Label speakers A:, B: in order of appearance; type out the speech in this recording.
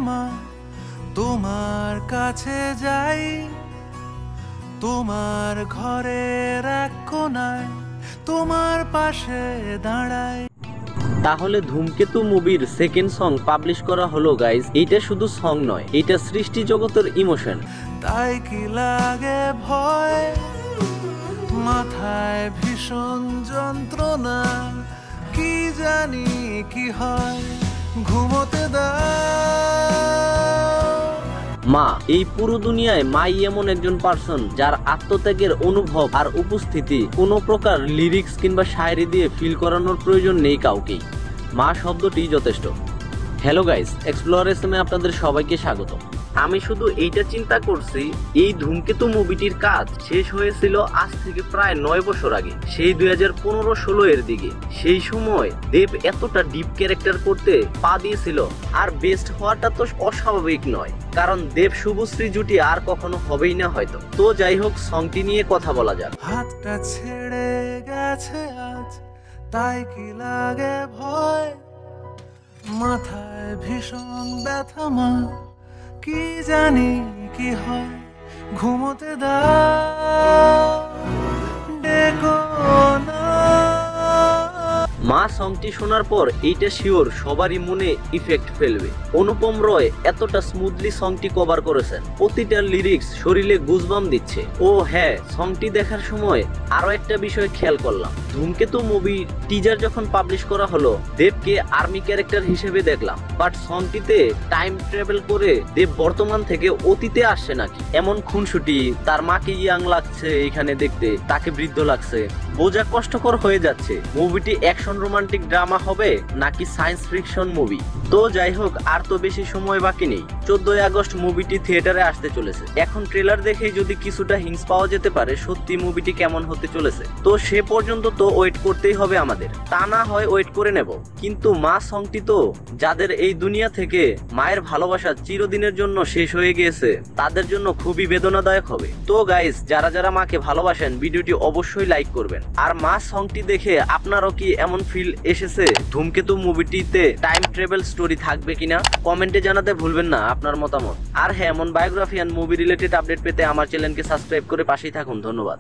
A: মা তোমার কাছে যাই, তোমার ঘরের এক কোণায় তোমার পাশে দাঁড়াই।
B: তাহলে ধূমকেতু মুভির সেকেন্ড সং পাবলিশ করা হলো গাইজ। এটা শুধু সং নয়, এটা সৃষ্টি জগতের ইমোশন।
A: তাই কি লাগে ভয়, মাথায় ভীষণ যন্ত্রণা, কি জানি কি হয়, ঘুমোতে দাও।
B: মা, এই পুরো দুনিয়ায় মাই এমন একজন পার্সন যার আত্মত্যাগের অনুভব আর উপস্থিতি কোনো প্রকার লিরিক্স কিংবা শায়রি দিয়ে ফিল করানোর প্রয়োজন নেই কাউকেই। মা শব্দটি যথেষ্ট। হ্যালো গাইস, এক্সপ্লোরেশনে আপনাদের সবাইকে স্বাগত। আমি শুধু এইটা চিন্তা করছি, এই ধূমকেতু মুভিটির কাজ শেষ হয়েছিল আজ থেকে প্রায় 9 বছর আগে, সেই 2015-16 এর দিকে। সেই সময় দেব এতটা ডিপ ক্যারেক্টার করতে পা দিয়েছিল, আর বেস্ট হওয়াটা তো অস্বাভাবিক নয়, কারণ দেব শুভশ্রী জুটি আর কখনো হবেই না হয়তো। তো যাই হোক, সংটি নিয়ে কথা বলা যাক।
A: হাতটা ছেড়ে গেছে আজ, তাই কি লাগে ভয়, মাথায় ভীষণ ব্যথা মা, কি জানি কি হয়, ঘুমোতে দাও, ডেকো না।
B: মা সংটি শোনার পর এইটা শিওর সবারই মনে ইফেক্ট ফেলবে। অনুপম রয় এতটা স্মুথলি সংটি কভার করেছেন, প্রতিটা লিরিক্স শরীরে গুজবাম দিচ্ছে। ও হ্যাঁ, সংটি দেখার সময় আরো একটা বিষয় খেয়াল করলাম। ধূমকেতু মুভি টিজার যখন পাবলিশ করা হলো, দেবকে আর্মি ক্যারেক্টার হিসেবে দেখলাম, বাট সংটিতে টাইম ট্রাভেল করে দেব বর্তমান থেকে অতীতে আসছে নাকি। এমন খুনসুটি, তার মাকে ইয়াং লাগছে এখানে দেখতে, তাকে বৃদ্ধ লাগছে, বোঝা কষ্টকর হয়ে যাচ্ছে। মুভিটি অ্যাকশন রোমান্টিক ড্রামা হবে নাকি সায়েন্স ফিকশন মুভি। তো যাই হোক, আর তো বেশি সময় বাকি নেই। 14 আগস্ট মুভিটি থিয়েটারে আসতে চলেছে। এখন ট্রেলার দেখেই যদি কিছুটা হিংস পাওয়া যেতে পারে সত্যি মুভিটি কেমন হতে চলেছে। তো সে পর্যন্ত তো ওয়েট করতেই হবে আমাদের, তা না হয় ওয়েট করে নেব। কিন্তু মা সংটি তো যাদের এই দুনিয়া থেকে মায়ের ভালোবাসা চিরদিনের জন্য শেষ হয়ে গিয়েছে, তাদের জন্য খুবই বেদনাদায়ক হবে। তো গাইস, যারা যারা মাকে ভালোবাসেন ভিডিওটি অবশ্যই লাইক করবেন। আর মা সংটি দেখে আপনারও কি এমন ফিল এসেছে ধূমকেতু মুভিটিতে টাইম ট্রাভেল স্টোরি থাকবে কিনা কমেন্টে জানাতে ভুলবেন না আপনার মতামত। আর হ্যাঁ, এমন biography and movie related update পেতে আমার চ্যানেলকে সাবস্ক্রাইব করে পাশেই থাকুন। ধন্যবাদ।